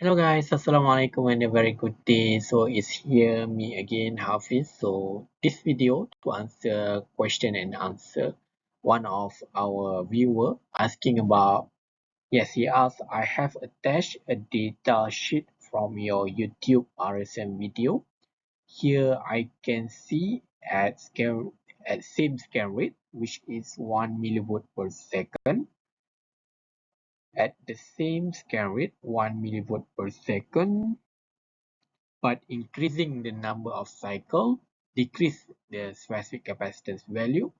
Hello guys, Assalamualaikum and a very good day. So it's here me again, Hafiz. So this video to answer question and answer. One of our viewer asking about, yes, he asked, I have attached a data sheet from your YouTube RSM video. Here I can see at same scan rate, which is 1 millivolt per second. At the same scan rate, 1 millivolt per second, but increasing the number of cycle decrease the specific capacitance value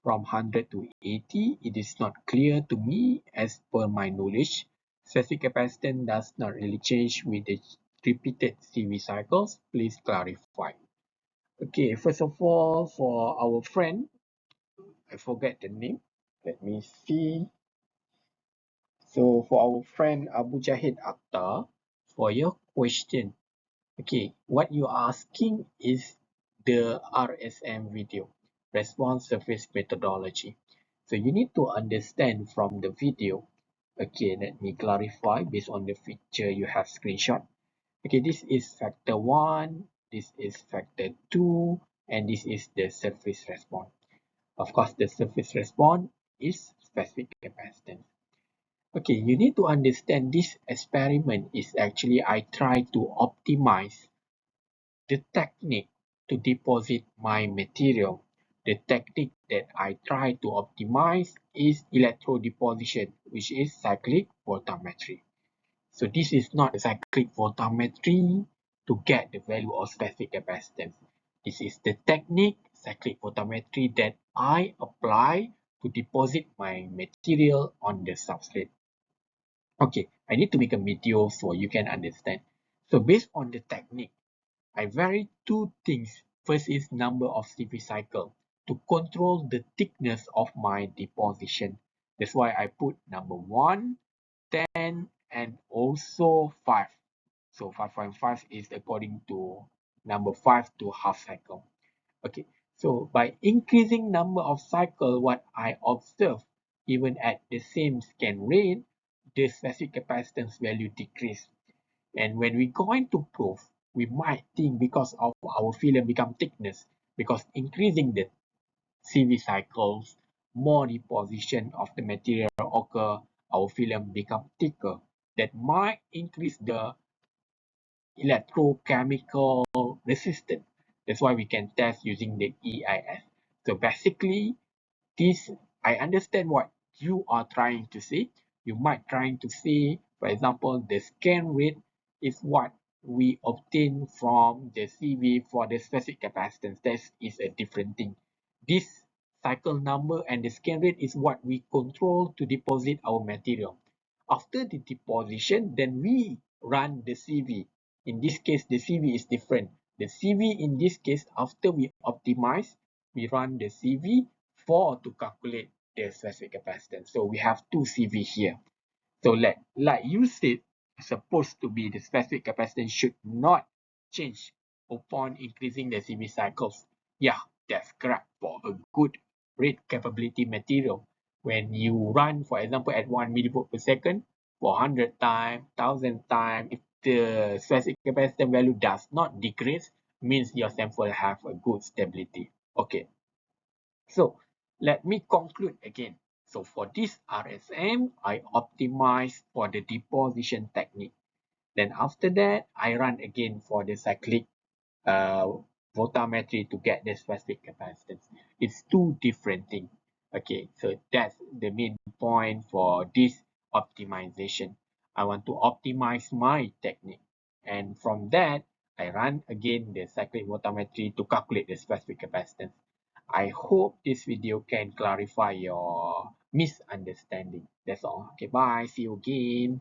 from 100 to 80. It is not clear to me as per my knowledge. Specific capacitance does not really change with the repeated CV cycles. Please clarify. Okay, first of all, for our friend, I forget the name. Let me see. So for our friend Abu Jahid Akhtar, for your question, okay, what you're asking is the RSM video, response surface methodology. So you need to understand from the video. Okay, let me clarify based on the picture you have screenshot. Okay, this is factor 1, this is factor 2, and this is the surface response. Of course, the surface response is specific capacitance. Okay, you need to understand this experiment is actually I try to optimize the technique to deposit my material. The technique that I try to optimize is electrodeposition, which is cyclic voltammetry. So this is not cyclic voltammetry to get the value of specific capacitance. This is the technique, cyclic voltammetry, that I apply to deposit my material on the substrate. Okay, I need to make a video so you can understand. So based on the technique, I vary two things. First is number of CV cycle to control the thickness of my deposition. That's why I put number 1, 10, and also 5. So 5.5 is according to number 5 to half cycle. Okay, so by increasing number of cycle, what I observe, even at the same scan rate, the specific capacitance value decrease. And when we going to prove, we might think because of our film become thickness, because increasing the CV cycles, more deposition of the material occur, our film become thicker. That might increase the electrochemical resistance. That's why we can test using the EIS. So basically, this I understand what you are trying to say. You might trying to say, for example, the scan rate is what we obtain from the CV for the specific capacitance. That is a different thing. This cycle number and the scan rate is what we control to deposit our material. After the deposition, then we run the CV. In this case, the CV is different. The CV in this case, after we optimize, we run the CV for to calculate the specific capacitance. So we have two CV here. So like you said, supposed to be the specific capacitance should not change upon increasing the CV cycles. Yeah, that's correct for a good rate capability material. When you run, for example, at 1 millivolt per second for 100 times, 1000 times, if the specific capacitance value does not decrease, means your sample have a good stability. Okay. So let me conclude again. So for this RSM, I optimize for the deposition technique. Then after that, I run again for the cyclic uh, voltammetry to get the specific capacitance. It's two different things. Okay, so that's the main point for this optimization. I want to optimize my technique. And from that, I run again the cyclic voltammetry to calculate the specific capacitance. I hope this video can clarify your misunderstanding. That's all. Okay, bye. See you again.